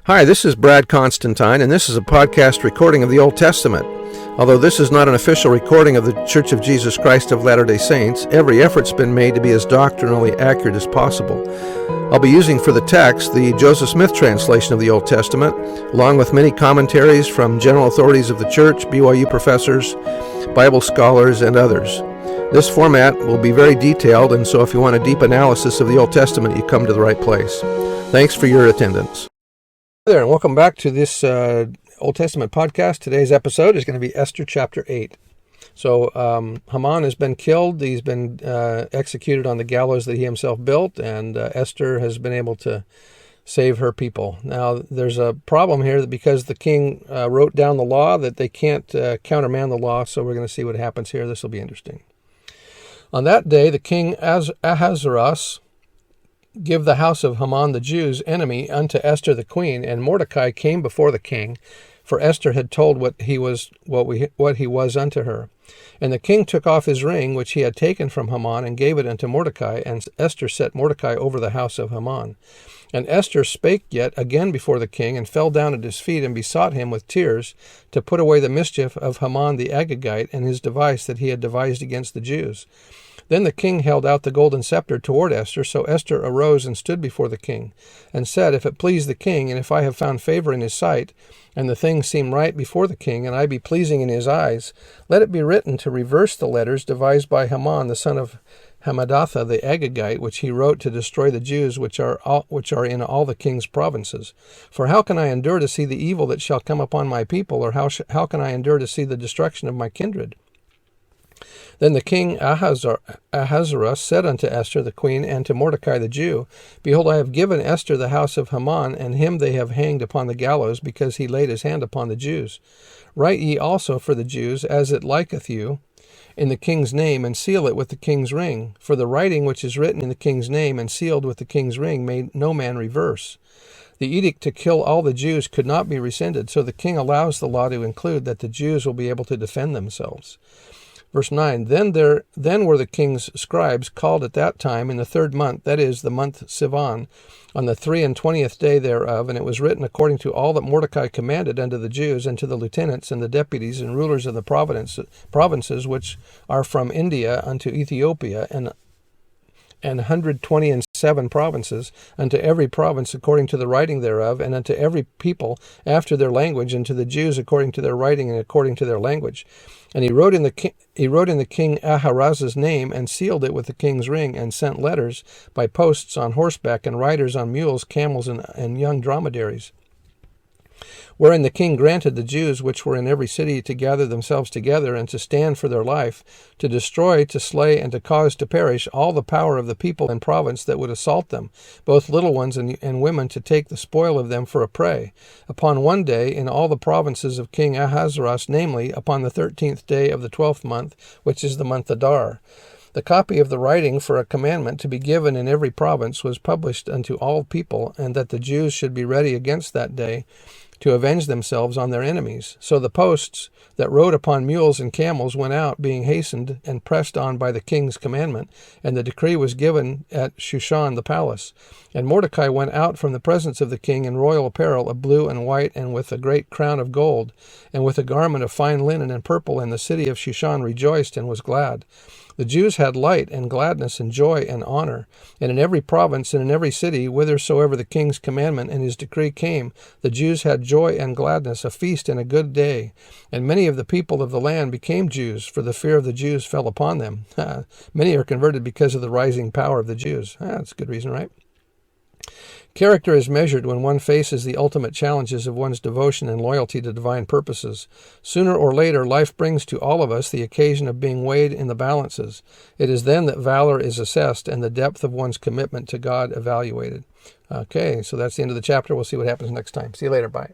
Hi, this is Brad Constantine, and this is a podcast recording of the Old Testament. Although this is not an official recording of the Church of Jesus Christ of Latter-day Saints, every effort's been made to be as doctrinally accurate as possible. I'll be using for the text the Joseph Smith translation of the Old Testament, along with many commentaries from general authorities of the Church, BYU professors, Bible scholars, and others. This format will be very detailed, and so if you want a deep analysis of the Old Testament, you come to the right place. Thanks for your attendance. Hi there, and welcome back to this Old Testament podcast. Today's episode is going to be Esther chapter 8. So Haman has been killed. He's been executed on the gallows that he himself built, and Esther has been able to save her people. Now, there's a problem here that because the king wrote down the law, that they can't countermand the law, so we're going to see what happens here. This will be interesting. On that day, the king Ahasuerus give the house of Haman the Jews' enemy unto Esther the queen, and Mordecai came before the king, for Esther had told what he was unto her. And the king took off his ring, which he had taken from Haman, and gave it unto Mordecai, and Esther set Mordecai over the house of Haman. And Esther spake yet again before the king, and fell down at his feet, and besought him with tears to put away the mischief of Haman the Agagite, and his device that he had devised against the Jews. Then the king held out the golden scepter toward Esther, so Esther arose and stood before the king, and said, If it please the king, and if I have found favor in his sight, and the thing seem right before the king, and I be pleasing in his eyes, let it be written to reverse the letters devised by Haman the son of Hammedatha the Agagite, which he wrote to destroy the Jews which are in all the king's provinces. For how can I endure to see the evil that shall come upon my people, or how can I endure to see the destruction of my kindred? Then the king Ahasuerus said unto Esther the queen and to Mordecai the Jew, Behold, I have given Esther the house of Haman, and him they have hanged upon the gallows, because he laid his hand upon the Jews. Write ye also for the Jews, as it liketh you, in the king's name, and seal it with the king's ring. For the writing which is written in the king's name, and sealed with the king's ring, may no man reverse. The edict to kill all the Jews could not be rescinded, so the king allows the law to include that the Jews will be able to defend themselves. Verse 9, Then were the king's scribes called at that time in the 3rd month, that is, the month Sivan, on the 23rd day thereof, and it was written according to all that Mordecai commanded unto the Jews, and to the lieutenants and the deputies and rulers of the provinces which are from India unto Ethiopia, and 127 provinces, unto every province according to the writing thereof, and unto every people after their language, and to the Jews according to their writing and according to their language. And he wrote in the king Ahasuerus' name, and sealed it with the king's ring, and sent letters by posts on horseback, and riders on mules, camels, and young dromedaries. Wherein the king granted the Jews which were in every city to gather themselves together, and to stand for their life, to destroy, to slay, and to cause to perish all the power of the people and province that would assault them, both little ones and women, to take the spoil of them for a prey, upon one day in all the provinces of King Ahasuerus, namely, upon the 13th day of the 12th month, which is the month Adar. The copy of the writing for a commandment to be given in every province was published unto all people, and that the Jews should be ready against that day, to avenge themselves on their enemies. So the posts that rode upon mules and camels went out, being hastened and pressed on by the king's commandment, and the decree was given at Shushan the palace. And Mordecai went out from the presence of the king in royal apparel of blue and white, and with a great crown of gold, and with a garment of fine linen and purple, and the city of Shushan rejoiced and was glad. The Jews had light and gladness and joy and honor, and in every province and in every city, whithersoever the king's commandment and his decree came, the Jews had joy and gladness, a feast and a good day. And many of the people of the land became Jews, for the fear of the Jews fell upon them. Many are converted because of the rising power of the Jews. That's a good reason, right? Character is measured when one faces the ultimate challenges of one's devotion and loyalty to divine purposes. Sooner or later, life brings to all of us the occasion of being weighed in the balances. It is then that valor is assessed and the depth of one's commitment to God evaluated. Okay, so that's the end of the chapter. We'll see what happens next time. See you later. Bye.